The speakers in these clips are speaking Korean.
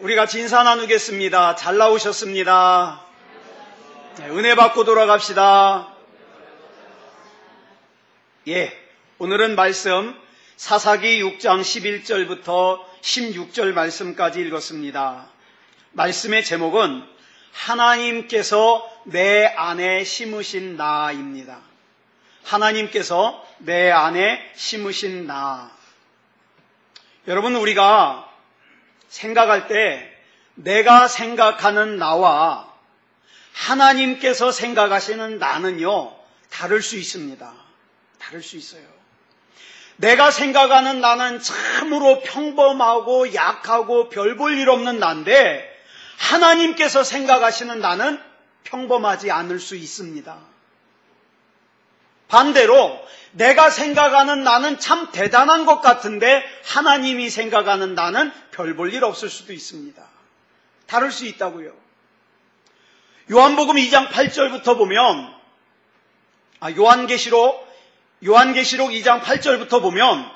우리 같이 인사 나누겠습니다. 잘 나오셨습니다. 은혜 받고 돌아갑시다. 오늘은 말씀 사사기 6장 11절부터 16절 말씀까지 읽었습니다. 말씀의 제목은 하나님께서 내 안에 심으신 나입니다. 하나님께서 내 안에 심으신 나. 여러분, 우리가 생각할 때 내가 생각하는 나와 하나님께서 생각하시는 나는요, 다를 수 있습니다. 다를 수 있어요. 내가 생각하는 나는 참으로 평범하고 약하고 별 볼 일 없는 나인데, 하나님께서 생각하시는 나는 평범하지 않을 수 있습니다. 반대로 내가 생각하는 나는 참 대단한 것 같은데 하나님이 생각하는 나는 별 볼 일 없을 수도 있습니다. 다를 수 있다고요. 요한복음 2장 8절부터 보면, 요한계시록 2장 8절부터 보면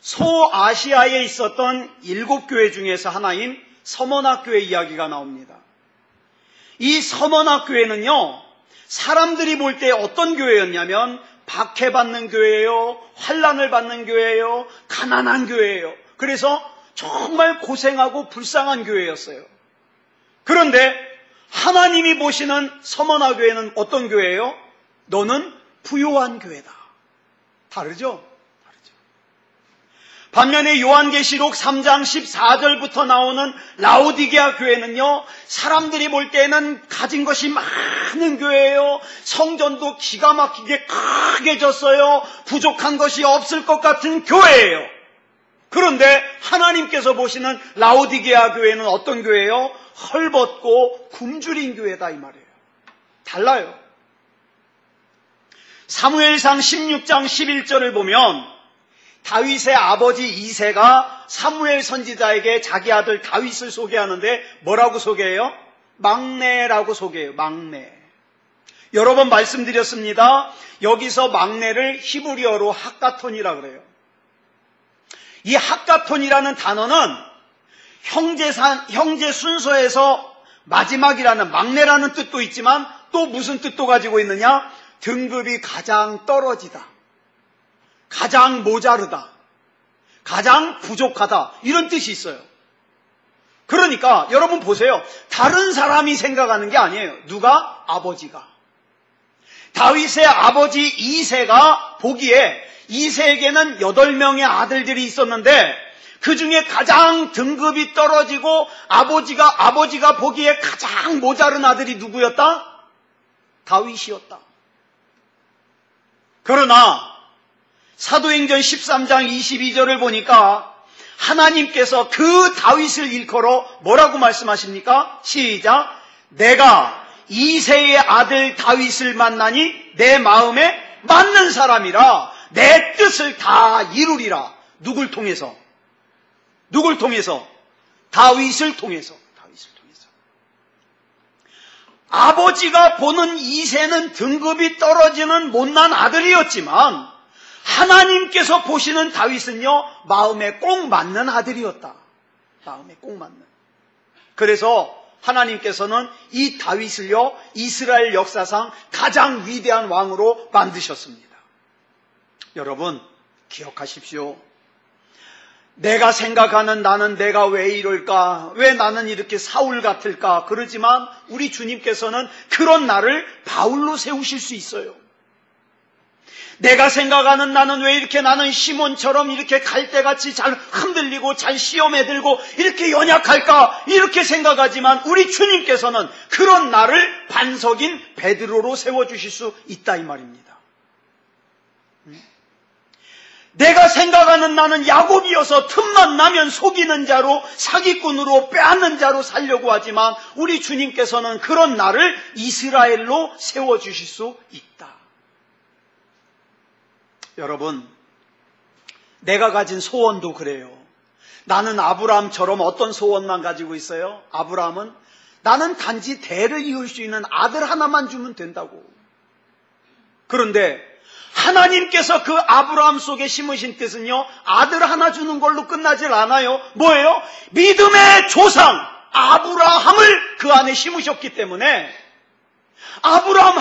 소아시아에 있었던 7교회 중에서 하나인 서머나 교회 이야기가 나옵니다. 이 서머나 교회는요, 사람들이 볼 때 어떤 교회였냐면 박해받는 교회예요, 환난을 받는 교회예요, 가난한 교회예요. 그래서 정말 고생하고 불쌍한 교회였어요. 그런데 하나님이 보시는 서머나 교회는 어떤 교회예요? 너는 부요한 교회다. 다르죠? 다르죠. 반면에 요한계시록 3장 14절부터 나오는 라오디게아 교회는요, 사람들이 볼 때는 가진 것이 많은 교회예요. 성전도 기가 막히게 크게 졌어요. 부족한 것이 없을 것 같은 교회예요. 그런데 하나님께서 보시는 라오디게아 교회는 어떤 교회예요? 헐벗고 굶주린 교회다, 이 말이에요. 달라요. 사무엘상 16장 11절을 보면 다윗의 아버지 이새가 사무엘 선지자에게 자기 아들 다윗을 소개하는데 뭐라고 소개해요? 막내라고 소개해요. 막내. 여러 번 말씀드렸습니다. 여기서 막내를 히브리어로 핫가톤이라 그래요. 이 핫가톤이라는 단어는 형제 순서에서 마지막이라는, 막내라는 뜻도 있지만 또 무슨 뜻도 가지고 있느냐? 등급이 가장 떨어지다, 가장 모자르다, 가장 부족하다, 이런 뜻이 있어요. 그러니까 여러분 보세요. 다른 사람이 생각하는 게 아니에요. 누가? 아버지가. 다윗의 아버지 이새가 보기에, 이새에게는 8명의 아들들이 있었는데 그 중에 가장 등급이 떨어지고 아버지가 보기에 가장 모자른 아들이 누구였다? 다윗이었다. 그러나 사도행전 13장 22절을 보니까 하나님께서 그 다윗을 일컬어 뭐라고 말씀하십니까? 시작. 내가 이새의 아들 다윗을 만나니 내 마음에 맞는 사람이라 내 뜻을 다 이루리라. 누굴 통해서? 누굴 통해서? 다윗을 통해서. 아버지가 보는 이새는 등급이 떨어지는 못난 아들이었지만 하나님께서 보시는 다윗은요, 마음에 꼭 맞는 아들이었다. 마음에 꼭 맞는. 그래서 하나님께서는 이 다윗을요, 이스라엘 역사상 가장 위대한 왕으로 만드셨습니다. 여러분, 기억하십시오. 내가 생각하는 나는 내가 왜 이럴까? 왜 나는 이렇게 사울 같을까? 그러지만 우리 주님께서는 그런 나를 바울로 세우실 수 있어요. 내가 생각하는 나는 왜 이렇게 나는 시몬처럼 이렇게 갈대같이 잘 흔들리고 잘 시험에 들고 이렇게 연약할까? 이렇게 생각하지만 우리 주님께서는 그런 나를 반석인 베드로로 세워주실 수 있다, 이 말입니다. 내가 생각하는 나는 야곱이어서 틈만 나면 속이는 자로, 사기꾼으로, 빼앗는 자로 살려고 하지만 우리 주님께서는 그런 나를 이스라엘로 세워주실 수 있다. 여러분, 내가 가진 소원도 그래요. 나는 아브라함처럼 어떤 소원만 가지고 있어요? 아브라함은 나는 단지 대를 이을 수 있는 아들 하나만 주면 된다고. 그런데 하나님께서 그 아브라함 속에 심으신 뜻은요, 아들 하나 주는 걸로 끝나질 않아요. 뭐예요? 믿음의 조상, 아브라함을 그 안에 심으셨기 때문에 아브라함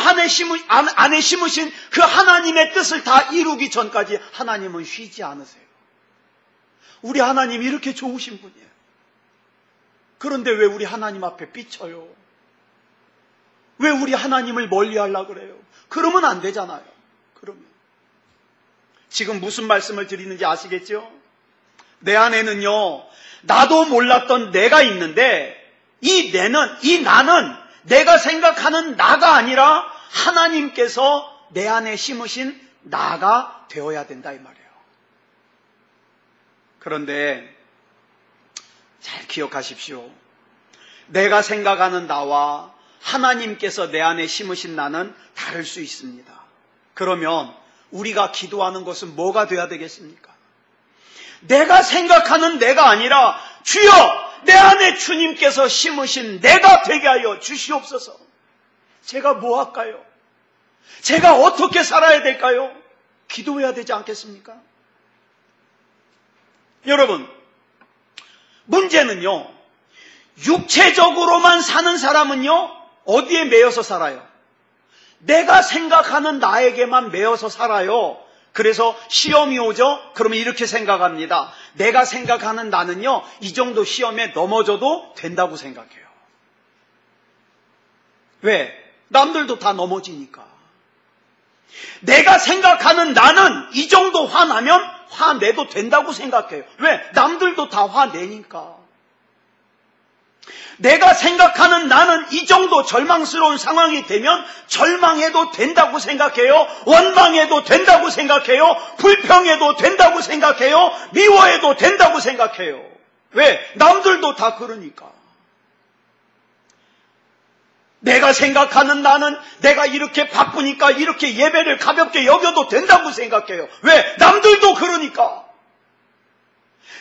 안에 심으신 그 하나님의 뜻을 다 이루기 전까지 하나님은 쉬지 않으세요. 우리 하나님 이렇게 좋으신 분이에요. 그런데 왜 우리 하나님 앞에 삐쳐요? 왜 우리 하나님을 멀리하려고 그래요? 그러면 안 되잖아요. 그러면 지금 무슨 말씀을 드리는지 아시겠죠? 내 안에는요, 나도 몰랐던 내가 있는데 이 나는 내가 생각하는 나가 아니라 하나님께서 내 안에 심으신 나가 되어야 된다 이 말이에요. 그런데 잘 기억하십시오. 내가 생각하는 나와 하나님께서 내 안에 심으신 나는 다를 수 있습니다. 그러면 우리가 기도하는 것은 뭐가 되어야 되겠습니까? 내가 생각하는 내가 아니라 주여 내 안에 주님께서 심으신 내가 되게 하여 주시옵소서. 제가 뭐 할까요? 제가 어떻게 살아야 될까요? 기도해야 되지 않겠습니까? 여러분, 문제는요, 육체적으로만 사는 사람은요, 어디에 매여서 살아요? 내가 생각하는 나에게만 매여서 살아요. 그래서 시험이 오죠? 그러면 이렇게 생각합니다. 내가 생각하는 나는요, 이 정도 시험에 넘어져도 된다고 생각해요. 왜? 남들도 다 넘어지니까. 내가 생각하는 나는 이 정도 화나면 화내도 된다고 생각해요. 왜? 남들도 다 화내니까. 내가 생각하는 나는 이 정도 절망스러운 상황이 되면 절망해도 된다고 생각해요. 원망해도 된다고 생각해요. 불평해도 된다고 생각해요. 미워해도 된다고 생각해요. 왜? 남들도 다 그러니까. 내가 생각하는 나는 내가 이렇게 바쁘니까 이렇게 예배를 가볍게 여겨도 된다고 생각해요. 왜? 남들도 그러니까.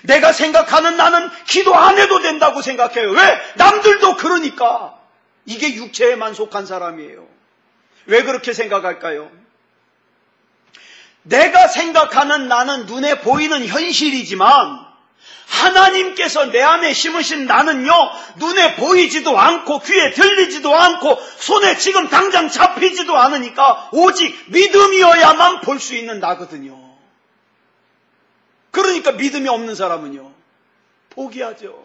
내가 생각하는 나는 기도 안 해도 된다고 생각해요. 왜? 남들도 그러니까. 이게 육체에 만속한 사람이에요. 왜 그렇게 생각할까요? 내가 생각하는 나는 눈에 보이는 현실이지만 하나님께서 내 안에 심으신 나는요, 눈에 보이지도 않고 귀에 들리지도 않고 손에 지금 당장 잡히지도 않으니까 오직 믿음이어야만 볼 수 있는 나거든요. 그러니까 믿음이 없는 사람은요, 포기하죠.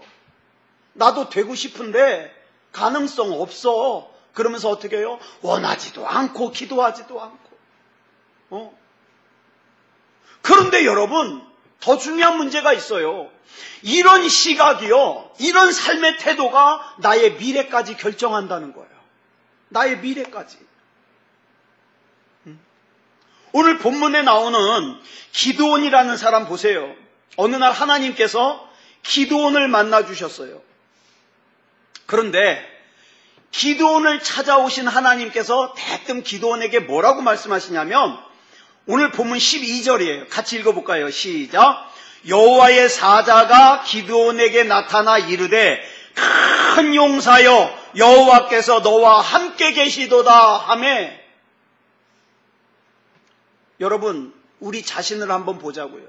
나도 되고 싶은데 가능성 없어. 그러면서 어떻게 해요? 원하지도 않고 기도하지도 않고. 그런데 여러분, 더 중요한 문제가 있어요. 이런 시각이요, 이런 삶의 태도가 나의 미래까지 결정한다는 거예요. 나의 미래까지. 오늘 본문에 나오는 기드온이라는 사람 보세요. 어느 날 하나님께서 기드온을 만나 주셨어요. 그런데 기드온을 찾아오신 하나님께서 대뜸 기드온에게 뭐라고 말씀하시냐면 오늘 본문 12절이에요. 같이 읽어볼까요? 시작. 여호와의 사자가 기드온에게 나타나 이르되 큰 용사여 여호와께서 너와 함께 계시도다 하매. 여러분, 우리 자신을 한번 보자고요.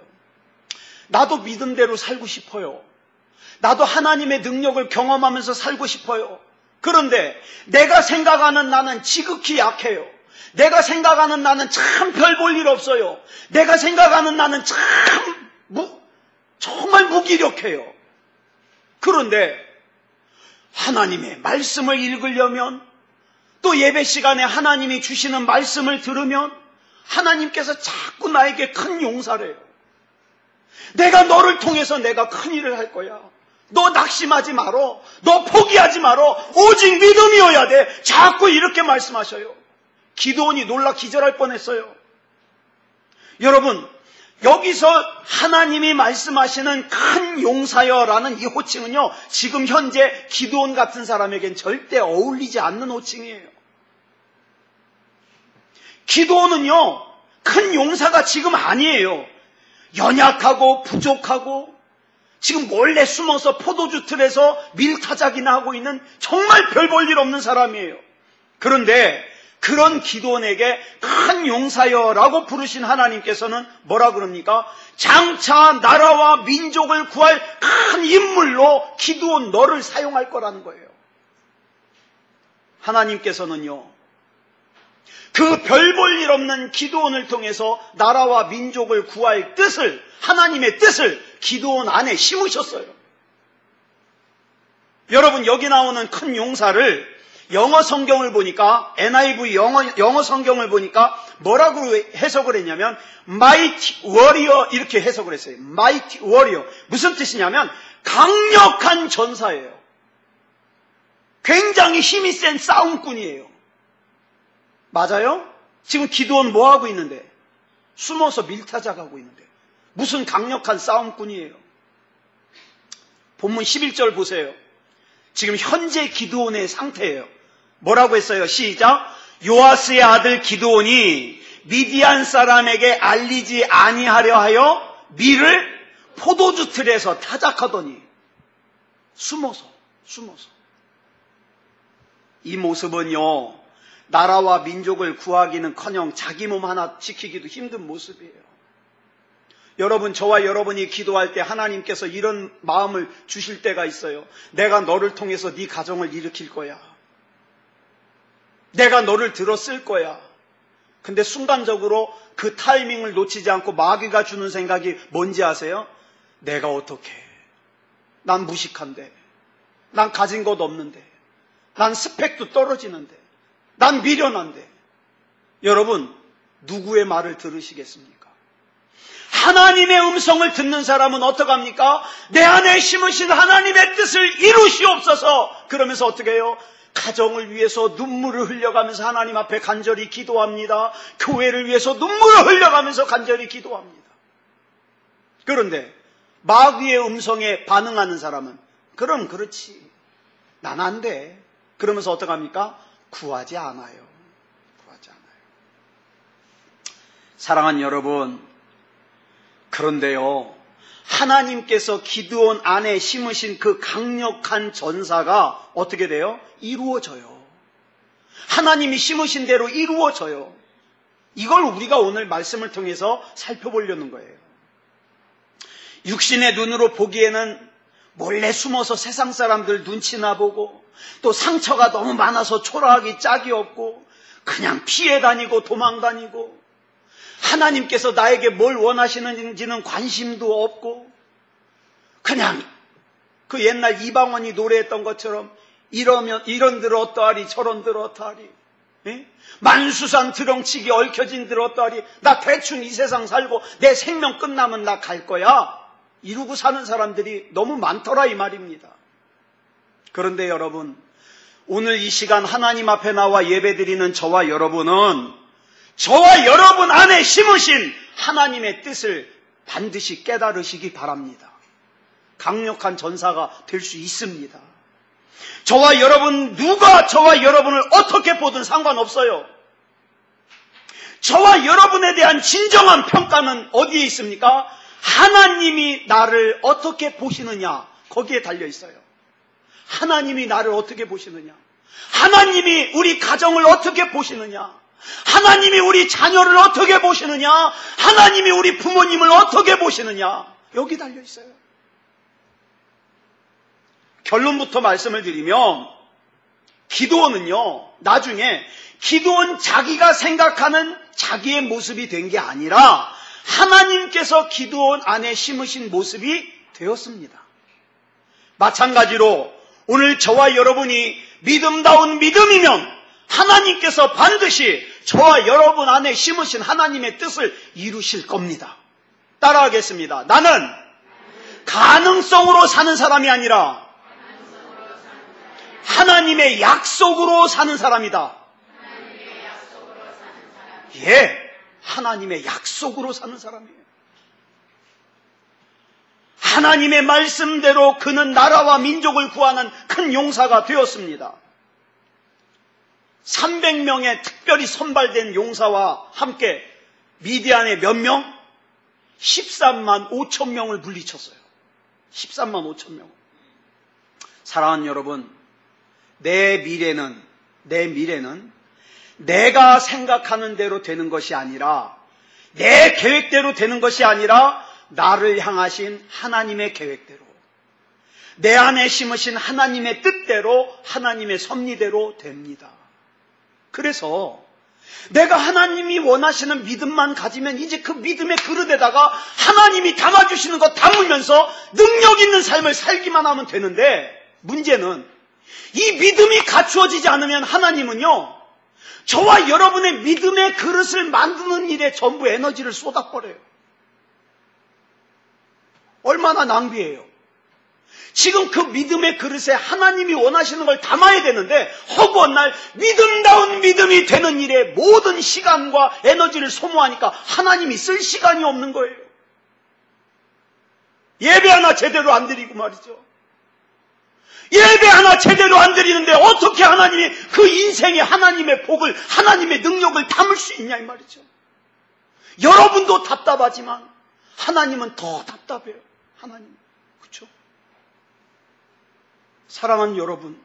나도 믿음대로 살고 싶어요. 나도 하나님의 능력을 경험하면서 살고 싶어요. 그런데 내가 생각하는 나는 지극히 약해요. 내가 생각하는 나는 참 별 볼 일 없어요. 내가 생각하는 나는 정말 무기력해요. 그런데 하나님의 말씀을 읽으려면, 또 예배 시간에 하나님이 주시는 말씀을 들으면 하나님께서 자꾸 나에게 큰 용사를 해요. 내가 너를 통해서 내가 큰 일을 할 거야. 너 낙심하지 말어. 너 포기하지 말어. 오직 믿음이어야 돼. 자꾸 이렇게 말씀하셔요. 기드온이 놀라 기절할 뻔했어요. 여러분, 여기서 하나님이 말씀하시는 큰 용사여라는 이 호칭은요, 지금 현재 기드온 같은 사람에겐 절대 어울리지 않는 호칭이에요. 기드온은요, 큰 용사가 지금 아니에요. 연약하고 부족하고 지금 몰래 숨어서 포도주 틀에서 밀타작이나 하고 있는 정말 별 볼 일 없는 사람이에요. 그런데 그런 기드온에게 큰 용사여라고 부르신 하나님께서는 뭐라 그럽니까? 장차 나라와 민족을 구할 큰 인물로 기드온 너를 사용할 거라는 거예요. 하나님께서는요, 그 별 볼 일 없는 기드온을 통해서 나라와 민족을 구할 뜻을, 하나님의 뜻을 기드온 안에 심으셨어요. 여러분, 여기 나오는 큰 용사를 영어 성경을 보니까, NIV 영어 성경을 보니까 뭐라고 해석을 했냐면 mighty warrior 이렇게 해석을 했어요. mighty warrior. 무슨 뜻이냐면 강력한 전사예요. 굉장히 힘이 센 싸움꾼이에요. 맞아요? 지금 기드온 뭐 하고 있는데? 숨어서 밀타작하고 있는데 무슨 강력한 싸움꾼이에요. 본문 11절 보세요. 지금 현재 기드온의 상태예요. 뭐라고 했어요? 시작. 요아스의 아들 기드온이 미디안 사람에게 알리지 아니하려 하여 밀을 포도주 틀에서 타작하더니 숨어서 이 모습은요, 나라와 민족을 구하기는커녕 자기 몸 하나 지키기도 힘든 모습이에요. 여러분, 저와 여러분이 기도할 때 하나님께서 이런 마음을 주실 때가 있어요. 내가 너를 통해서 네 가정을 일으킬 거야. 내가 너를 들어 쓸 거야. 근데 순간적으로 그 타이밍을 놓치지 않고 마귀가 주는 생각이 뭔지 아세요? 내가 어떻게? 난 무식한데. 난 가진 것 없는데. 난 스펙도 떨어지는데. 난 미련한데. 여러분, 누구의 말을 들으시겠습니까? 하나님의 음성을 듣는 사람은 어떡합니까? 내 안에 심으신 하나님의 뜻을 이루시옵소서. 그러면서 어떻게 해요? 가정을 위해서 눈물을 흘려가면서 하나님 앞에 간절히 기도합니다. 교회를 위해서 눈물을 흘려가면서 간절히 기도합니다. 그런데 마귀의 음성에 반응하는 사람은 그럼 그렇지. 난 안 돼. 그러면서 어떡합니까? 구하지 않아요. 사랑하는 여러분, 그런데요, 하나님께서 기드온 안에 심으신 그 강력한 전사가 어떻게 돼요? 이루어져요. 하나님이 심으신 대로 이루어져요. 이걸 우리가 오늘 말씀을 통해서 살펴보려는 거예요. 육신의 눈으로 보기에는 몰래 숨어서 세상 사람들 눈치나 보고, 또 상처가 너무 많아서 초라하기 짝이 없고 그냥 피해 다니고 도망 다니고, 하나님께서 나에게 뭘 원하시는지는 관심도 없고, 그냥 그 옛날 이방원이 노래했던 것처럼 이런들 어떠하리 저런들 어떠하리, 만수산 드렁치기 얽혀진 들 어떠하리, 나 대충 이 세상 살고 내 생명 끝나면 나 갈 거야, 이러고 사는 사람들이 너무 많더라 이 말입니다. 그런데 여러분, 오늘 이 시간 하나님 앞에 나와 예배드리는 저와 여러분은 저와 여러분 안에 심으신 하나님의 뜻을 반드시 깨달으시기 바랍니다. 강력한 전사가 될 수 있습니다. 저와 여러분, 누가 저와 여러분을 어떻게 보든 상관없어요. 저와 여러분에 대한 진정한 평가는 어디에 있습니까? 하나님이 나를 어떻게 보시느냐, 거기에 달려 있어요. 하나님이 나를 어떻게 보시느냐, 하나님이 우리 가정을 어떻게 보시느냐, 하나님이 우리 자녀를 어떻게 보시느냐, 하나님이 우리 부모님을 어떻게 보시느냐, 여기 달려 있어요. 결론부터 말씀을 드리면, 기드온은요, 나중에 기드온 자기가 생각하는 자기의 모습이 된 게 아니라 하나님께서 기드온 안에 심으신 모습이 되었습니다. 마찬가지로 오늘 저와 여러분이 믿음다운 믿음이면 하나님께서 반드시 저와 여러분 안에 심으신 하나님의 뜻을 이루실 겁니다. 따라하겠습니다. 나는 가능성으로 사는 사람이 아니라 하나님의 약속으로 사는 사람이다. 예, 하나님의 약속으로 사는 사람이에요. 하나님의 말씀대로 그는 나라와 민족을 구하는 큰 용사가 되었습니다. 300명의 특별히 선발된 용사와 함께 미디안의 몇 명? 13만 5천 명을 물리쳤어요. 13만 5천 명. 사랑하는 여러분, 내 미래는 내가 생각하는 대로 되는 것이 아니라, 내 계획대로 되는 것이 아니라 나를 향하신 하나님의 계획대로, 내 안에 심으신 하나님의 뜻대로, 하나님의 섭리대로 됩니다. 그래서 내가 하나님이 원하시는 믿음만 가지면 이제 그 믿음의 그릇에다가 하나님이 담아주시는 것 담으면서 능력 있는 삶을 살기만 하면 되는데, 문제는 이 믿음이 갖추어지지 않으면 하나님은요, 저와 여러분의 믿음의 그릇을 만드는 일에 전부 에너지를 쏟아버려요. 얼마나 낭비해요. 지금 그 믿음의 그릇에 하나님이 원하시는 걸 담아야 되는데 허구한 날 믿음다운 믿음이 되는 일에 모든 시간과 에너지를 소모하니까 하나님이 쓸 시간이 없는 거예요. 예배 하나 제대로 안 드리고 말이죠. 예배 하나 제대로 안 드리는데 어떻게 하나님이 그 인생에 하나님의 복을, 하나님의 능력을 담을 수 있냐 이 말이죠. 여러분도 답답하지만 하나님은 더 답답해요. 하나님. 그렇죠? 사랑하는 여러분,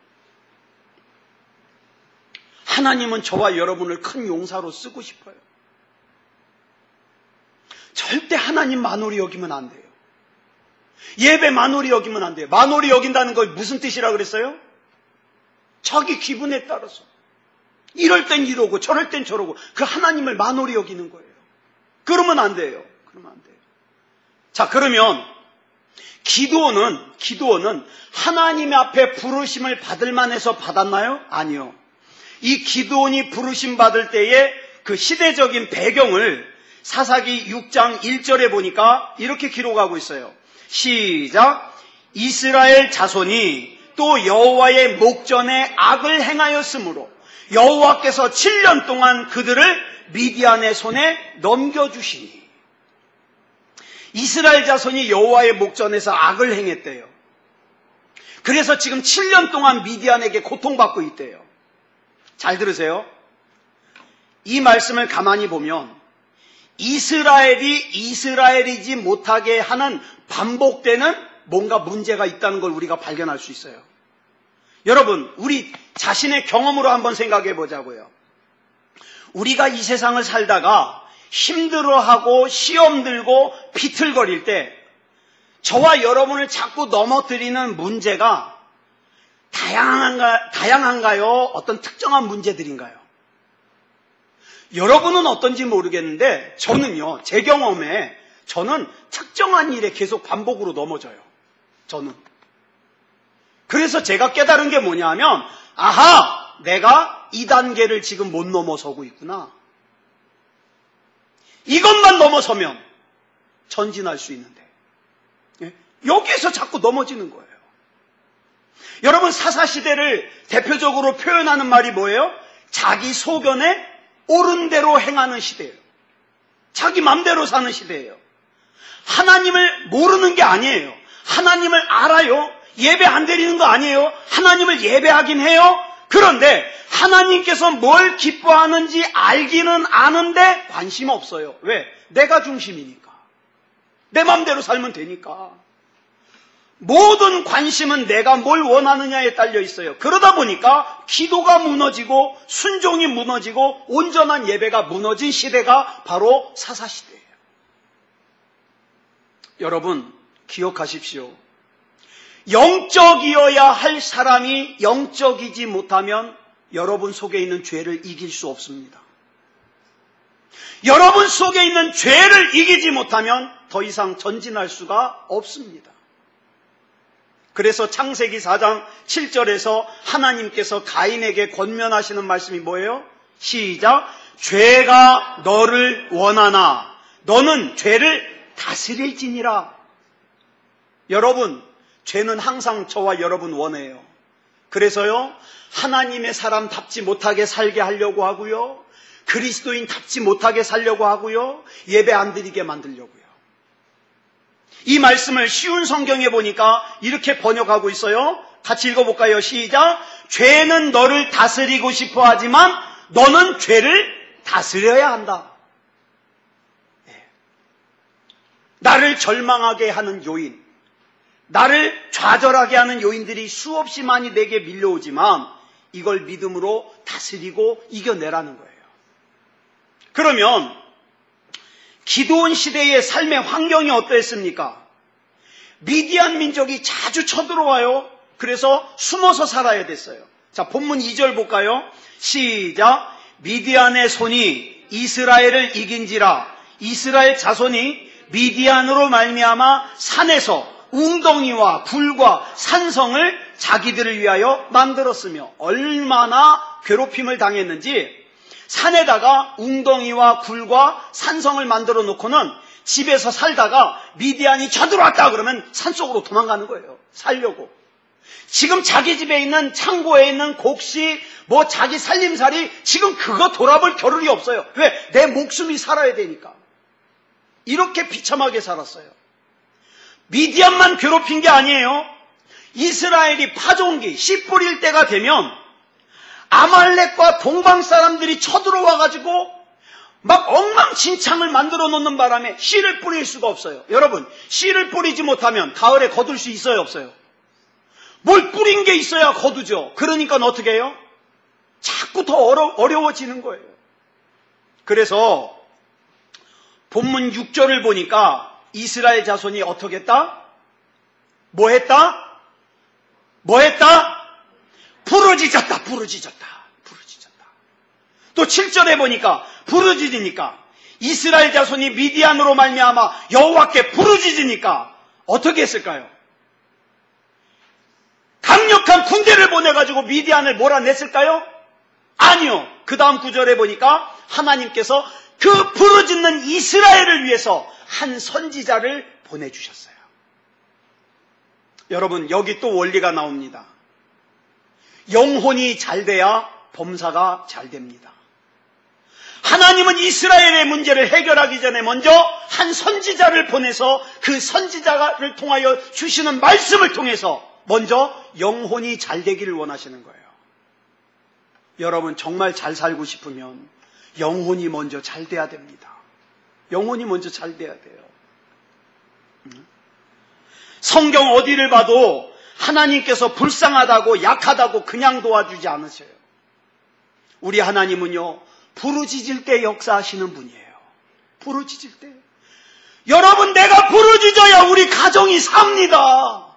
하나님은 저와 여러분을 큰 용사로 쓰고 싶어요. 절대 하나님 만홀히 여기면 안 돼요. 예배 만홀히 여기면 안 돼요. 만홀히 여긴다는 거 무슨 뜻이라 그랬어요? 자기 기분에 따라서 이럴 땐 이러고 저럴 땐 저러고 그 하나님을 만홀히 여기는 거예요. 그러면 안 돼요. 그러면 안 돼요. 자, 그러면 기드온은 하나님 앞에 부르심을 받을 만해서 받았나요? 아니요. 이 기드온이 부르심 받을 때의 그 시대적인 배경을 사사기 6장 1절에 보니까 이렇게 기록하고 있어요. 시작. 이스라엘 자손이 또 여호와의 목전에 악을 행하였으므로 여호와께서 7년 동안 그들을 미디안의 손에 넘겨주시니. 이스라엘 자손이 여호와의 목전에서 악을 행했대요. 그래서 지금 7년 동안 미디안에게 고통받고 있대요. 잘 들으세요. 이 말씀을 가만히 보면 이스라엘이 이스라엘이지 못하게 하는 반복되는 뭔가 문제가 있다는 걸 우리가 발견할 수 있어요. 여러분, 우리 자신의 경험으로 한번 생각해 보자고요. 우리가 이 세상을 살다가 힘들어하고 시험 들고 비틀거릴 때 저와 여러분을 자꾸 넘어뜨리는 문제가 다양한가요? 어떤 특정한 문제들인가요? 여러분은 어떤지 모르겠는데 저는요, 제 경험에 저는 특정한 일에 계속 반복으로 넘어져요. 저는. 그래서 제가 깨달은 게 뭐냐 하면, 아하! 내가 이 단계를 지금 못 넘어서고 있구나. 이것만 넘어서면 전진할 수 있는데 여기에서 자꾸 넘어지는 거예요. 여러분, 사사시대를 대표적으로 표현하는 말이 뭐예요? 자기 소견에 옳은 대로 행하는 시대예요. 자기 맘대로 사는 시대예요. 하나님을 모르는 게 아니에요. 하나님을 알아요. 예배 안 드리는 거 아니에요. 하나님을 예배하긴 해요. 그런데 하나님께서 뭘 기뻐하는지 알기는 아는데 관심 없어요. 왜? 내가 중심이니까. 내 맘대로 살면 되니까. 모든 관심은 내가 뭘 원하느냐에 딸려 있어요. 그러다 보니까 기도가 무너지고 순종이 무너지고 온전한 예배가 무너진 시대가 바로 사사시대예요. 여러분, 기억하십시오. 영적이어야 할 사람이 영적이지 못하면 여러분 속에 있는 죄를 이길 수 없습니다. 여러분 속에 있는 죄를 이기지 못하면 더 이상 전진할 수가 없습니다. 그래서 창세기 4장 7절에서 하나님께서 가인에게 권면하시는 말씀이 뭐예요? 시작. 죄가 너를 원하나 너는 죄를 다스릴지니라. 여러분, 죄는 항상 저와 여러분 원해요. 그래서요, 하나님의 사람답지 못하게 살게 하려고 하고요, 그리스도인답지 못하게 살려고 하고요, 예배 안 드리게 만들려고요. 이 말씀을 쉬운 성경에 보니까 이렇게 번역하고 있어요. 같이 읽어볼까요? 시작. 죄는 너를 다스리고 싶어 하지만 너는 죄를 다스려야 한다. 나를 절망하게 하는 요인, 나를 좌절하게 하는 요인들이 수없이 많이 내게 밀려오지만 이걸 믿음으로 다스리고 이겨내라는 거예요. 그러면 기드온 시대의 삶의 환경이 어떠했습니까? 미디안 민족이 자주 쳐들어와요. 그래서 숨어서 살아야 됐어요. 자, 본문 2절 볼까요? 시작. 미디안의 손이 이스라엘을 이긴지라 이스라엘 자손이 미디안으로 말미암아 산에서 웅덩이와 굴과 산성을 자기들을 위하여 만들었으며 얼마나 괴롭힘을 당했는지 산에다가 웅덩이와 굴과 산성을 만들어 놓고는 집에서 살다가 미디안이 쳐들어왔다 그러면 산속으로 도망가는 거예요. 살려고. 지금 자기 집에 있는 창고에 있는 곡식, 자기 살림살이 지금 그거 돌아볼 겨를이 없어요. 왜? 내 목숨이 살아야 되니까. 이렇게 비참하게 살았어요. 미디안만 괴롭힌 게 아니에요. 이스라엘이 파종기, 씨 뿌릴 때가 되면 아말렉과 동방 사람들이 쳐들어와가지고 막 엉망진창을 만들어 놓는 바람에 씨를 뿌릴 수가 없어요. 여러분, 씨를 뿌리지 못하면 가을에 거둘 수 있어요, 없어요? 뭘 뿌린 게 있어야 거두죠. 그러니까 어떻게 해요? 자꾸 더 어려워지는 거예요. 그래서 본문 6절을 보니까 이스라엘 자손이 어떻게 했다? 뭐 했다? 부르짖었다. 또 7절에 보니까 부르짖으니까 이스라엘 자손이 미디안으로 말미암아 여호와께 부르짖으니까 어떻게 했을까요? 강력한 군대를 보내가지고 미디안을 몰아냈을까요? 아니요. 그 다음 구절에 보니까 하나님께서 그 부르짖는 이스라엘을 위해서 한 선지자를 보내주셨어요. 여러분, 여기 또 원리가 나옵니다. 영혼이 잘 돼야 범사가 잘 됩니다. 하나님은 이스라엘의 문제를 해결하기 전에 먼저 한 선지자를 보내서 그 선지자를 통하여 주시는 말씀을 통해서 먼저 영혼이 잘 되기를 원하시는 거예요. 여러분, 정말 잘 살고 싶으면 영혼이 먼저 잘 돼야 됩니다. 영혼이 먼저 잘 돼야 돼요. 성경 어디를 봐도 하나님께서 불쌍하다고 약하다고 그냥 도와주지 않으셔요. 우리 하나님은요, 부르짖을 때 역사하시는 분이에요. 부르짖을 때. 여러분, 내가 부르짖어야 우리 가정이 삽니다.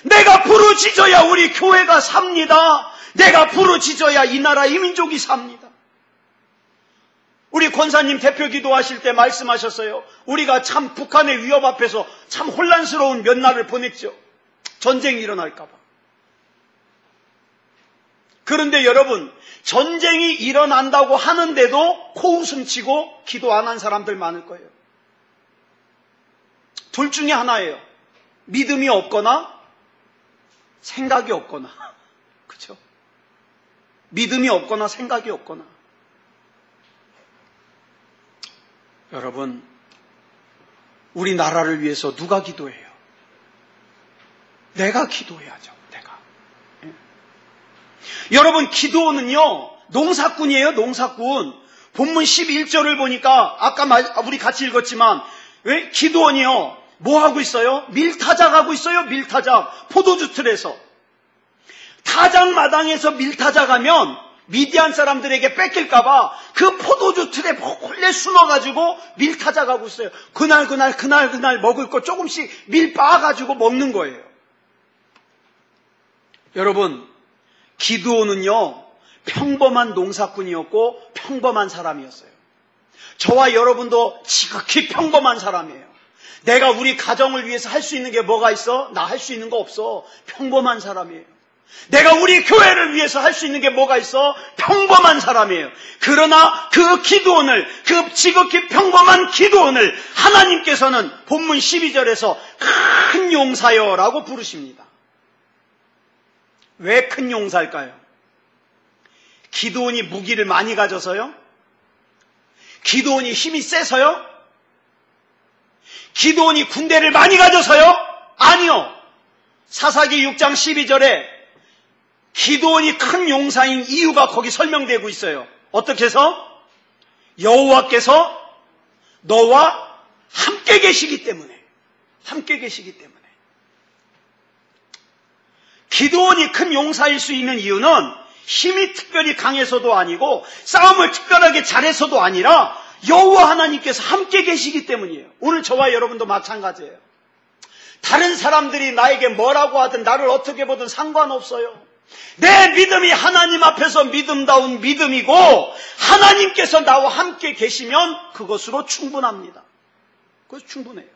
내가 부르짖어야 우리 교회가 삽니다. 내가 부르짖어야 이 나라 이 민족이 삽니다. 우리 권사님 대표 기도하실 때 말씀하셨어요. 우리가 참 북한의 위협 앞에서 참 혼란스러운 몇 날을 보냈죠. 전쟁이 일어날까 봐. 그런데 여러분, 전쟁이 일어난다고 하는데도 코웃음 치고 기도 안 한 사람들 많을 거예요. 둘 중에 하나예요. 믿음이 없거나 생각이 없거나. 그렇죠? 믿음이 없거나 생각이 없거나. 여러분, 우리나라를 위해서 누가 기도해요? 내가 기도해야죠. 내가. 예. 여러분, 기도는요 농사꾼이에요. 농사꾼. 본문 11절을 보니까 아까 우리 같이 읽었지만 왜? 기도원이요 뭐 하고 있어요? 밀타작 하고 있어요. 밀타작. 포도주 틀에서. 타작 마당에서 밀타작 하면 미디안 사람들에게 뺏길까봐 그 포도주 틀에 몰래 숨어가지고 밀타작 하고 있어요. 그날 먹을 거 조금씩 밀 빻아가지고 먹는 거예요. 여러분, 기드온은요 평범한 농사꾼이었고 평범한 사람이었어요. 저와 여러분도 지극히 평범한 사람이에요. 내가 우리 가정을 위해서 할 수 있는 게 뭐가 있어? 나 할 수 있는 거 없어. 평범한 사람이에요. 내가 우리 교회를 위해서 할 수 있는 게 뭐가 있어? 평범한 사람이에요. 그러나 그 기드온을, 그 지극히 평범한 기드온을 하나님께서는 본문 12절에서 큰 용사여라고 부르십니다. 왜 큰 용사일까요? 기드온이 무기를 많이 가져서요? 기드온이 힘이 세서요? 기드온이 군대를 많이 가져서요? 아니요. 사사기 6장 12절에 기드온이 큰 용사인 이유가 거기 설명되고 있어요. 어떻게 해서? 여호와께서 너와 함께 계시기 때문에. 함께 계시기 때문에. 기드온이 큰 용사일 수 있는 이유는 힘이 특별히 강해서도 아니고 싸움을 특별하게 잘해서도 아니라 여호와 하나님께서 함께 계시기 때문이에요. 오늘 저와 여러분도 마찬가지예요. 다른 사람들이 나에게 뭐라고 하든 나를 어떻게 보든 상관없어요. 내 믿음이 하나님 앞에서 믿음다운 믿음이고 하나님께서 나와 함께 계시면 그것으로 충분합니다. 그것이 충분해요.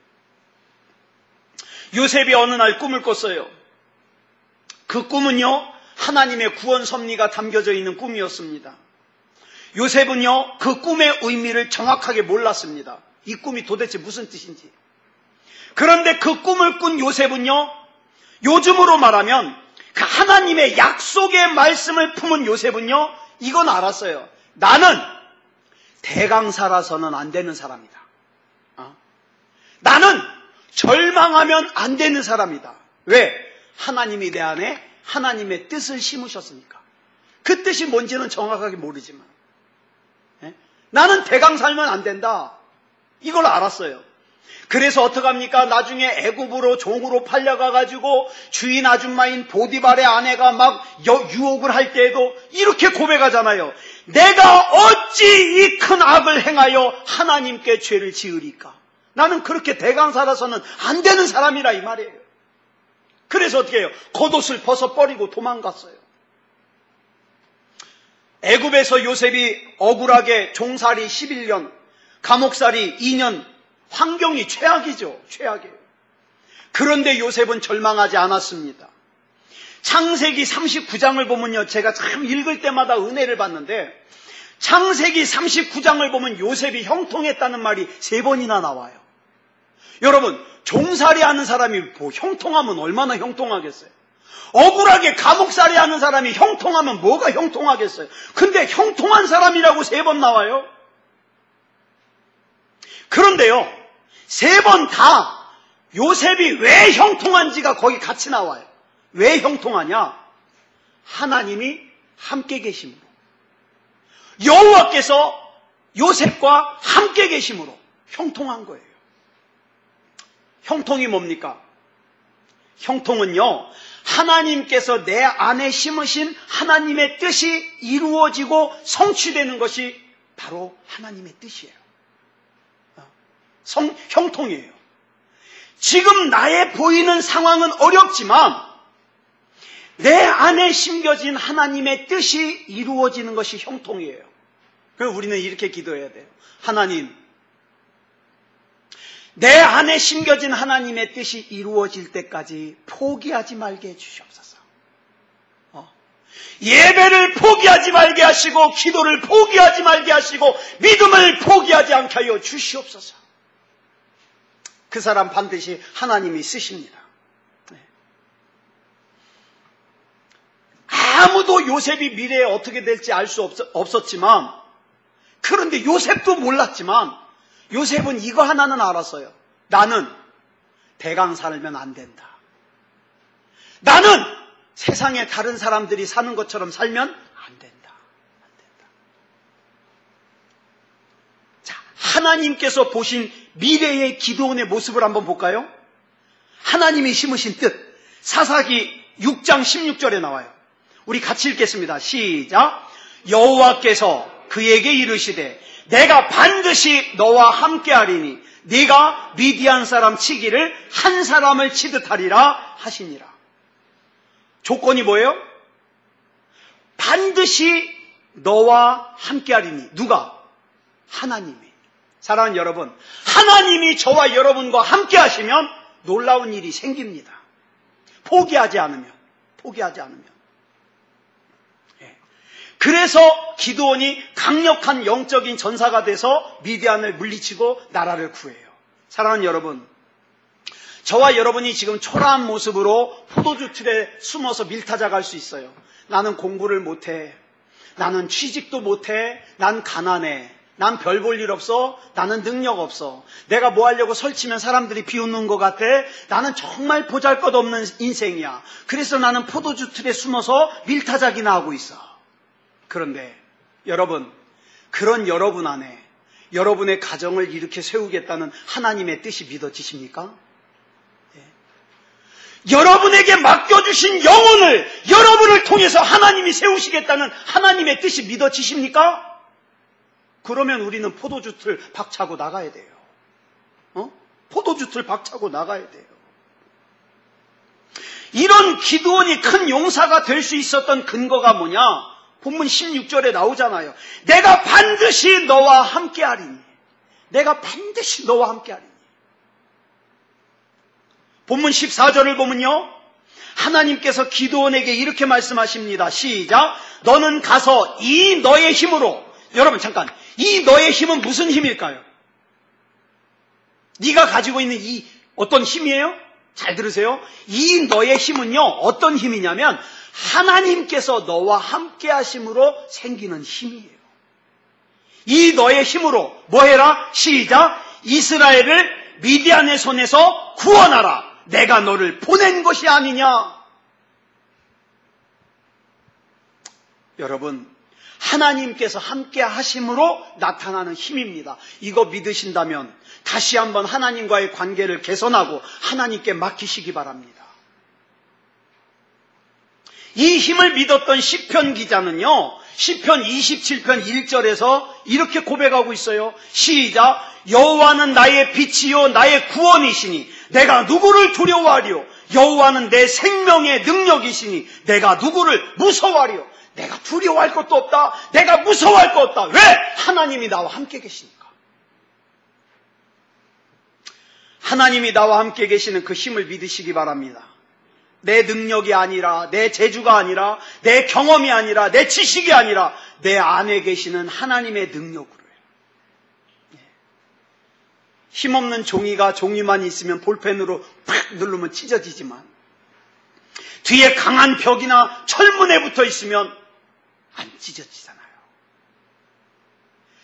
요셉이 어느 날 꿈을 꿨어요. 그 꿈은요, 하나님의 구원 섭리가 담겨져 있는 꿈이었습니다. 요셉은요, 그 꿈의 의미를 정확하게 몰랐습니다. 이 꿈이 도대체 무슨 뜻인지. 그런데 그 꿈을 꾼 요셉은요, 요즘으로 말하면 그 하나님의 약속의 말씀을 품은 요셉은요, 이건 알았어요. 나는 대강사라서는 안 되는 사람이다. 나는 절망하면 안 되는 사람이다. 왜? 하나님이 내 안에 하나님의 뜻을 심으셨으니까. 그 뜻이 뭔지는 정확하게 모르지만 나는 대강 살면 안 된다. 이걸 알았어요. 그래서 어떡합니까? 나중에 애굽으로 종으로 팔려가가지고 주인 아줌마인 보디발의 아내가 막 유혹을 할 때에도 이렇게 고백하잖아요. 내가 어찌 이 큰 악을 행하여 하나님께 죄를 지으리까? 나는 그렇게 대강 살아서는 안 되는 사람이라 이 말이에요. 그래서 어떻게 해요? 겉옷을 벗어버리고 도망갔어요. 애굽에서 요셉이 억울하게 종살이 11년, 감옥살이 2년, 환경이 최악이죠. 최악이에요. 그런데 요셉은 절망하지 않았습니다. 창세기 39장을 보면요, 제가 참 읽을 때마다 은혜를 받는데 창세기 39장을 보면 요셉이 형통했다는 말이 3번이나 나와요. 여러분, 종살이 하는 사람이 뭐 형통하면 얼마나 형통하겠어요? 억울하게 감옥살이 하는 사람이 형통하면 뭐가 형통하겠어요? 근데 형통한 사람이라고 3번 나와요. 그런데요, 3번 다 요셉이 왜 형통한지가 거기 같이 나와요. 왜 형통하냐? 하나님이 함께 계심으로. 여호와께서 요셉과 함께 계심으로 형통한 거예요. 형통이 뭡니까? 형통은요, 하나님께서 내 안에 심으신 하나님의 뜻이 이루어지고 성취되는 것이 바로 하나님의 뜻이에요. 형통이에요. 지금 나의 보이는 상황은 어렵지만 내 안에 심겨진 하나님의 뜻이 이루어지는 것이 형통이에요. 그래서 우리는 이렇게 기도해야 돼요. 하나님, 내 안에 심겨진 하나님의 뜻이 이루어질 때까지 포기하지 말게 해주시옵소서. 예배를 포기하지 말게 하시고 기도를 포기하지 말게 하시고 믿음을 포기하지 않게 하여 주시옵소서. 그 사람 반드시 하나님이 쓰십니다. 아무도 요셉이 미래에 어떻게 될지 알 수 없었지만, 그런데 요셉도 몰랐지만 요셉은 이거 하나는 알았어요. 나는 대강 살면 안 된다. 나는 세상에 다른 사람들이 사는 것처럼 살면 안 된다. 자, 하나님께서 보신 미래의 기도원의 모습을 한번 볼까요? 하나님이 심으신 뜻, 사사기 6장 16절에 나와요. 우리 같이 읽겠습니다. 시작. 여호와께서 그에게 이르시되 내가 반드시 너와 함께하리니 네가 미디안 사람 치기를 한 사람을 치듯 하리라 하시니라. 조건이 뭐예요? 반드시 너와 함께하리니. 누가? 하나님이. 사랑하는 여러분, 하나님이 저와 여러분과 함께하시면 놀라운 일이 생깁니다. 포기하지 않으면. 그래서 기드온이 강력한 영적인 전사가 돼서 미디안을 물리치고 나라를 구해요. 사랑하는 여러분, 저와 여러분이 지금 초라한 모습으로 포도주 틀에 숨어서 밀타작할 수 있어요. 나는 공부를 못해. 나는 취직도 못해. 난 가난해. 난 별 볼 일 없어. 나는 능력 없어. 내가 뭐 하려고 설치면 사람들이 비웃는 것 같아. 나는 정말 보잘것없는 인생이야. 그래서 나는 포도주 틀에 숨어서 밀타작이나 하고 있어. 그런데 여러분, 그런 여러분 안에 여러분의 가정을 이렇게 세우겠다는 하나님의 뜻이 믿어지십니까? 여러분에게 맡겨주신 영혼을 여러분을 통해서 하나님이 세우시겠다는 하나님의 뜻이 믿어지십니까? 그러면 우리는 포도주틀 박차고 나가야 돼요. 포도주틀 박차고 나가야 돼요. 이런 기드온이 큰 용사가 될 수 있었던 근거가 뭐냐? 본문 16절에 나오잖아요. 내가 반드시 너와 함께하리니. 내가 반드시 너와 함께하리니. 본문 14절을 보면요, 하나님께서 기드온에게 이렇게 말씀하십니다. 시작. 너는 가서 이 너의 힘으로. 여러분 잠깐, 이 너의 힘은 무슨 힘일까요? 네가 가지고 있는 이 어떤 힘이에요? 잘 들으세요. 이 너의 힘은요, 어떤 힘이냐면 하나님께서 너와 함께 하심으로 생기는 힘이에요. 이 너의 힘으로 뭐 해라? 시작. 이스라엘을 미디안의 손에서 구원하라. 내가 너를 보낸 것이 아니냐. 여러분, 하나님께서 함께 하심으로 나타나는 힘입니다. 이거 믿으신다면 다시 한번 하나님과의 관계를 개선하고 하나님께 맡기시기 바랍니다. 이 힘을 믿었던 시편 기자는요, 시편 27편 1절에서 이렇게 고백하고 있어요. 시작. 여호와는 나의 빛이요 나의 구원이시니 내가 누구를 두려워하리요. 여호와는 내 생명의 능력이시니 내가 누구를 무서워하리요. 내가 두려워할 것도 없다. 내가 무서워할 것 없다. 왜? 하나님이 나와 함께 계시니까. 하나님이 나와 함께 계시는 그 힘을 믿으시기 바랍니다. 내 능력이 아니라, 내 재주가 아니라, 내 경험이 아니라, 내 지식이 아니라 내 안에 계시는 하나님의 능력으로요. 힘없는 종이가 종이만 있으면 볼펜으로 팍 누르면 찢어지지만 뒤에 강한 벽이나 철문에 붙어 있으면 안 찢어지잖아요.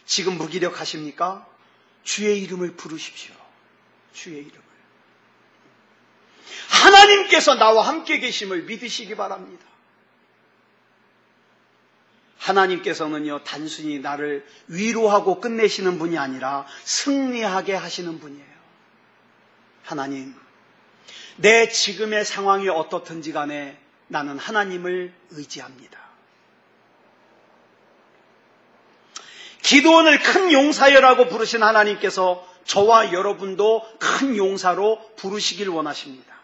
지금 무기력하십니까? 주의 이름을 부르십시오. 주의 이름을. 하나님께서 나와 함께 계심을 믿으시기 바랍니다. 하나님께서는요, 단순히 나를 위로하고 끝내시는 분이 아니라 승리하게 하시는 분이에요. 하나님, 내 지금의 상황이 어떻든지 간에 나는 하나님을 의지합니다. 기드온을 큰 용사여라고 부르신 하나님께서 저와 여러분도 큰 용사로 부르시길 원하십니다.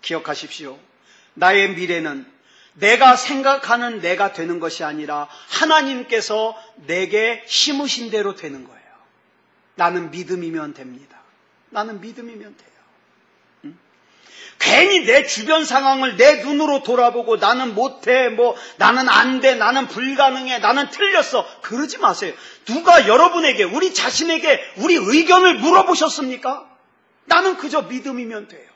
기억하십시오. 나의 미래는 내가 생각하는 내가 되는 것이 아니라 하나님께서 내게 심으신 대로 되는 거예요. 나는 믿음이면 됩니다. 나는 믿음이면 돼요. 괜히 내 주변 상황을 내 눈으로 돌아보고 나는 못해, 나는 안 돼, 나는 불가능해, 나는 틀렸어. 그러지 마세요. 누가 여러분에게, 우리 자신에게 우리 의견을 물어보셨습니까? 나는 그저 믿음이면 돼요.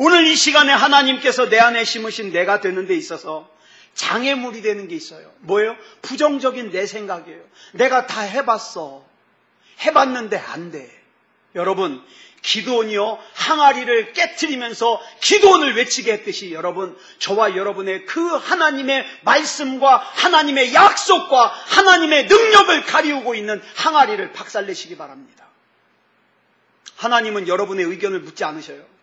오늘 이 시간에 하나님께서 내 안에 심으신 내가 되는 데 있어서 장애물이 되는 게 있어요. 뭐예요? 부정적인 내 생각이에요. 내가 다 해봤어. 해봤는데 안 돼. 여러분, 기드온이요, 항아리를 깨트리면서 기드온을 외치게 했듯이 여러분, 저와 여러분의 그 하나님의 말씀과 하나님의 약속과 하나님의 능력을 가리우고 있는 항아리를 박살내시기 바랍니다. 하나님은 여러분의 의견을 묻지 않으셔요.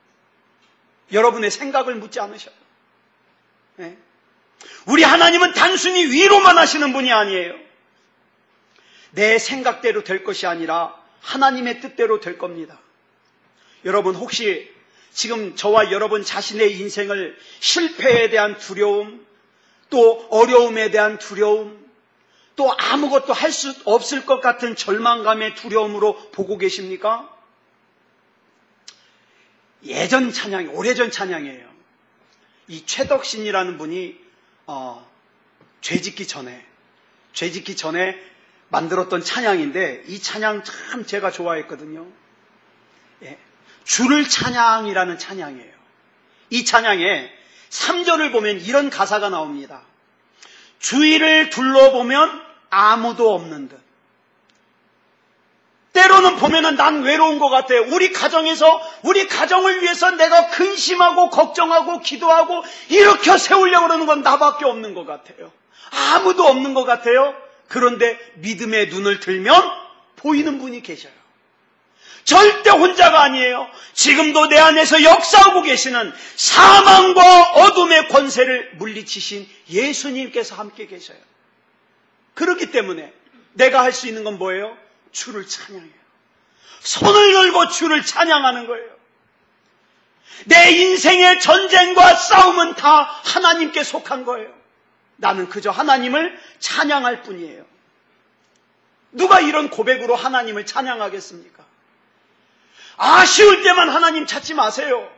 여러분의 생각을 묻지 않으셔요. 네? 우리 하나님은 단순히 위로만 하시는 분이 아니에요. 내 생각대로 될 것이 아니라 하나님의 뜻대로 될 겁니다. 여러분, 혹시 지금 저와 여러분 자신의 인생을 실패에 대한 두려움, 또 어려움에 대한 두려움, 또 아무것도 할 수 없을 것 같은 절망감의 두려움으로 보고 계십니까? 예전 찬양이, 오래전 찬양이에요. 이 최덕신이라는 분이 죄짓기 전에 만들었던 찬양인데, 이 찬양 참 제가 좋아했거든요. 예, 주를 찬양이라는 찬양이에요. 이 찬양에 3절을 보면 이런 가사가 나옵니다. 주위를 둘러보면 아무도 없는 듯. 때로는 보면은 난 외로운 것 같아요. 우리 가정에서, 우리 가정을 위해서 내가 근심하고 걱정하고 기도하고 일으켜 세우려고 그러는 건 나밖에 없는 것 같아요. 아무도 없는 것 같아요. 그런데 믿음의 눈을 들면 보이는 분이 계셔요. 절대 혼자가 아니에요. 지금도 내 안에서 역사하고 계시는 사망과 어둠의 권세를 물리치신 예수님께서 함께 계셔요. 그렇기 때문에 내가 할 수 있는 건 뭐예요? 주를 찬양해요. 손을 들고 주를 찬양하는 거예요. 내 인생의 전쟁과 싸움은 다 하나님께 속한 거예요. 나는 그저 하나님을 찬양할 뿐이에요. 누가 이런 고백으로 하나님을 찬양하겠습니까? 아쉬울 때만 하나님 찾지 마세요.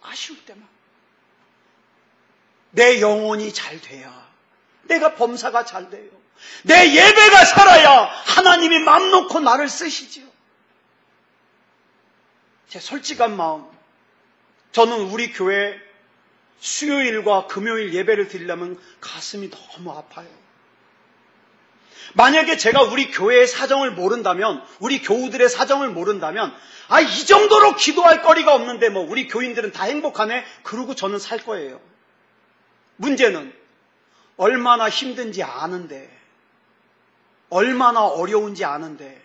아쉬울 때만. 내 영혼이 잘 돼야, 내가 범사가 잘 돼요. 내 예배가 살아야 하나님이 맘 놓고 나를 쓰시지요. 제 솔직한 마음, 저는 우리 교회 수요일과 금요일 예배를 드리려면 가슴이 너무 아파요. 만약에 제가 우리 교회의 사정을 모른다면, 우리 교우들의 사정을 모른다면, 이 정도로 기도할 거리가 없는데 우리 교인들은 다 행복하네? 그러고 저는 살 거예요. 문제는 얼마나 힘든지 아는데, 얼마나 어려운지 아는데,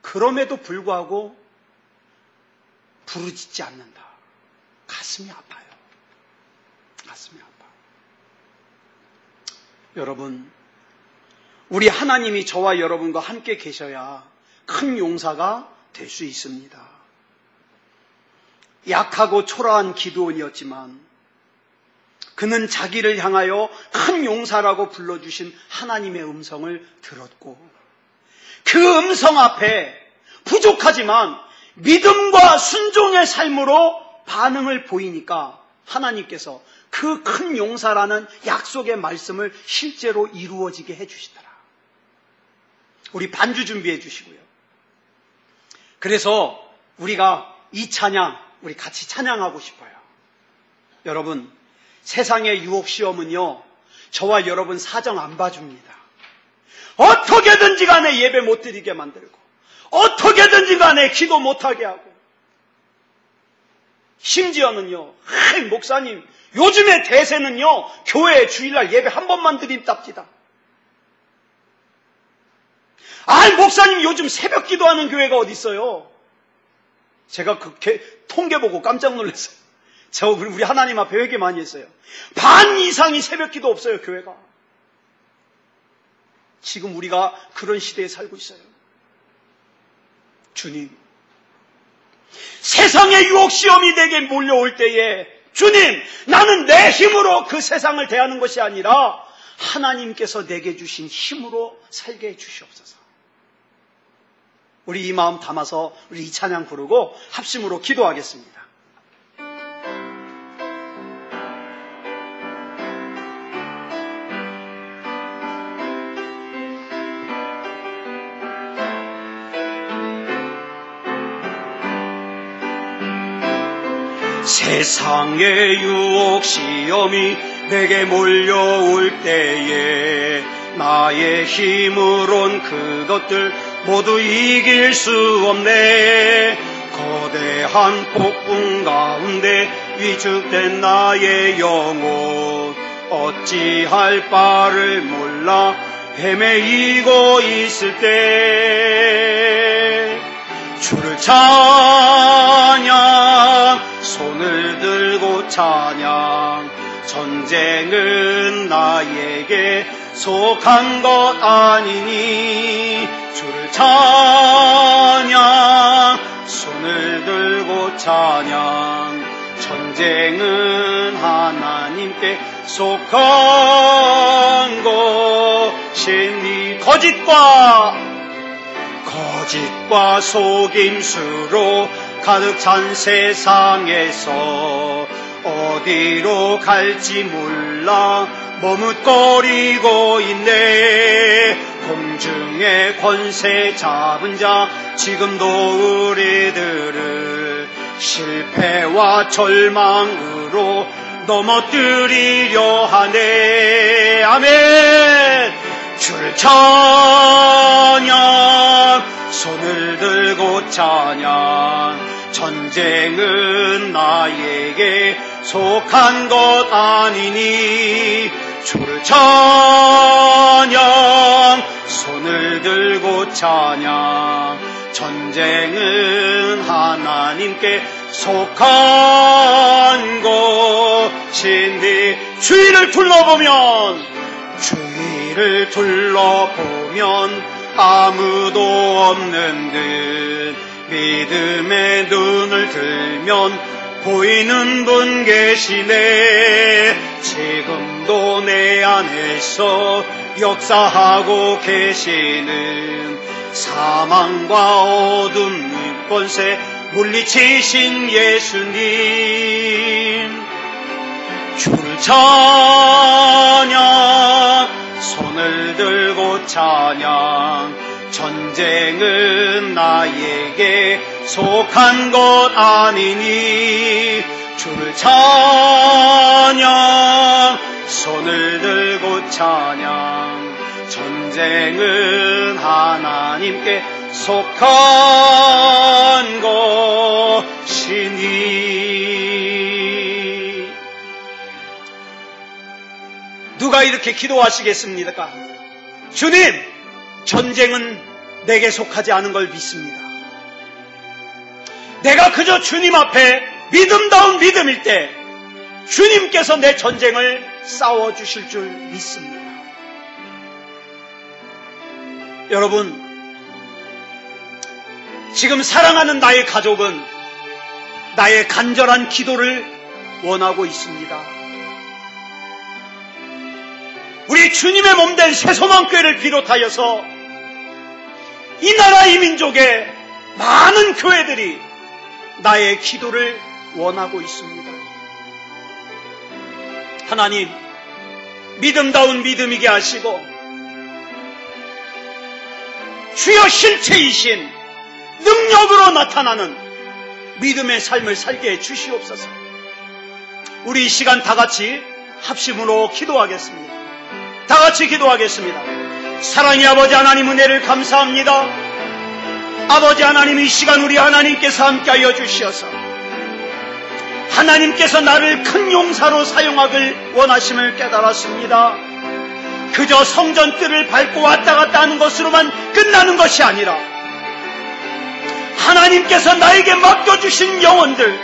그럼에도 불구하고 부르짖지 않는다. 가슴이 아파요. 가슴이 아파. 여러분, 우리 하나님이 저와 여러분과 함께 계셔야 큰 용사가 될 수 있습니다. 약하고 초라한 기드온이었지만 그는 자기를 향하여 큰 용사라고 불러주신 하나님의 음성을 들었고, 그 음성 앞에 부족하지만 믿음과 순종의 삶으로 반응을 보이니까 하나님께서 그 큰 용사라는 약속의 말씀을 실제로 이루어지게 해주시더라. 우리 반주 준비해 주시고요. 그래서 우리가 이 찬양, 우리 같이 찬양하고 싶어요. 여러분, 세상의 유혹시험은요, 저와 여러분 사정 안 봐줍니다. 어떻게든지 간에 예배 못 드리게 만들고, 어떻게든지 간에 기도 못하게 하고, 심지어는요, 목사님, 요즘의 대세는요, 교회 주일날 예배 한 번만 드린답니다. 목사님, 요즘 새벽 기도하는 교회가 어디 있어요? 제가 그 통계 보고 깜짝 놀랐어요. 우리 하나님 앞에 회개 많이 했어요. 반 이상이 새벽 기도 없어요, 교회가. 지금 우리가 그런 시대에 살고 있어요. 주님, 세상의 유혹시험이 내게 몰려올 때에 주님, 나는 내 힘으로 그 세상을 대하는 것이 아니라 하나님께서 내게 주신 힘으로 살게 해 주시옵소서. 우리 이 마음 담아서 우리 이 찬양 부르고 합심으로 기도하겠습니다. 세상의 유혹 시험이 내게 몰려올 때에 나의 힘으론 그것들 모두 이길 수 없네. 거대한 폭풍 가운데 위축된 나의 영혼, 어찌할 바를 몰라 헤매이고 있을 때 주를 찬양, 손을 들고 찬양. 전쟁은 나에게 속한 것 아니니 주를 찬양, 손을 들고 찬양. 전쟁은 하나님께 속한 것이니 거짓과 속임수로 가득 찬 세상에서 어디로 갈지 몰라 머뭇거리고 있네. 공중의 권세 잡은 자 지금도 우리들을 실패와 절망으로 넘어뜨리려 하네. 아멘. 주를 찬양, 손을 들고 찬양. 전쟁은 나에게 속한 것 아니니 주를 찬양, 손을 들고 찬양. 전쟁은 하나님께 속한 것인데, 주위를 둘러보면 아무도 없는 듯 믿음의 눈을 들면 보이는 분 계시네. 지금도 내 안에서 역사하고 계시는 사망과 어둠의 권세 물리치신 예수님, 주를 찬양, 손을 들고 찬양. 전쟁은 나에게 속한 것 아니니 주를 찬양, 손을 들고 찬양. 전쟁은 하나님께 속한 것이니. 누가 이렇게 기도하시겠습니까? 주님, 전쟁은 내게 속하지 않은 걸 믿습니다. 내가 그저 주님 앞에 믿음다운 믿음일 때 주님께서 내 전쟁을 싸워주실 줄 믿습니다. 여러분, 지금 사랑하는 나의 가족은 나의 간절한 기도를 원하고 있습니다. 우리 주님의 몸된 새소망교회를 비롯하여서 이 나라 이 민족의 많은 교회들이 나의 기도를 원하고 있습니다. 하나님, 믿음다운 믿음이게 하시고 주여 실체이신 능력으로 나타나는 믿음의 삶을 살게 해 주시옵소서. 우리 이 시간 다 같이 합심으로 기도하겠습니다. 다 같이 기도하겠습니다. 사랑의 아버지 하나님, 은혜를 감사합니다. 아버지 하나님, 이 시간 우리 하나님께서 함께하여 주시어서 하나님께서 나를 큰 용사로 사용하길 원하심을 깨달았습니다. 그저 성전 뜰을 밟고 왔다 갔다 하는 것으로만 끝나는 것이 아니라 하나님께서 나에게 맡겨주신 영혼들,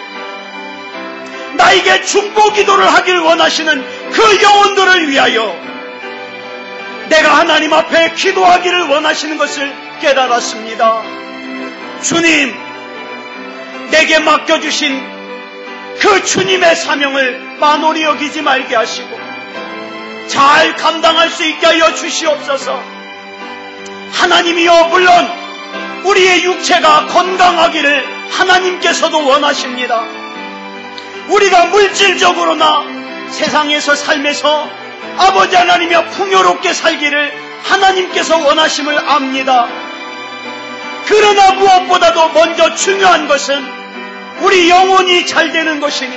나에게 중보 기도를 하길 원하시는 그 영혼들을 위하여 내가 하나님 앞에 기도하기를 원하시는 것을 깨달았습니다. 주님, 내게 맡겨주신 그 주님의 사명을 만홀히 여기지 말게 하시고 잘 감당할 수 있게 하여 주시옵소서. 하나님이여, 물론 우리의 육체가 건강하기를 하나님께서도 원하십니다. 우리가 물질적으로나 세상에서 삶에서 아버지 하나님이여 풍요롭게 살기를 하나님께서 원하심을 압니다. 그러나 무엇보다도 먼저 중요한 것은 우리 영혼이 잘 되는 것이니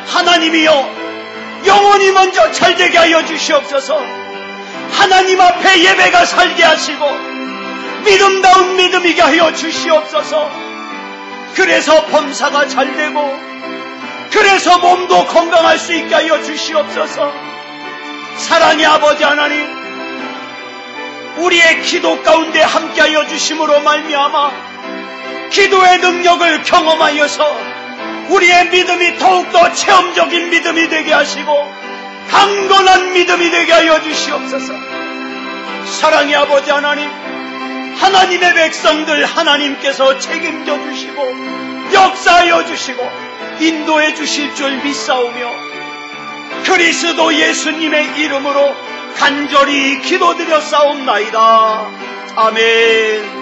하나님이여, 영혼이 먼저 잘 되게 하여 주시옵소서. 하나님 앞에 예배가 살게 하시고 믿음다운 믿음이게 하여 주시옵소서. 그래서 범사가 잘 되고 그래서 몸도 건강할 수 있게 하여 주시옵소서. 사랑의 아버지 하나님, 우리의 기도 가운데 함께하여 주심으로 말미암아 기도의 능력을 경험하여서 우리의 믿음이 더욱더 체험적인 믿음이 되게 하시고 강건한 믿음이 되게 하여 주시옵소서. 사랑의 아버지 하나님, 하나님의 백성들 하나님께서 책임져 주시고 역사하여 주시고 인도해 주실 줄 믿사오며 그리스도 예수님의 이름으로 간절히 기도드려 싸움나이다. 아멘.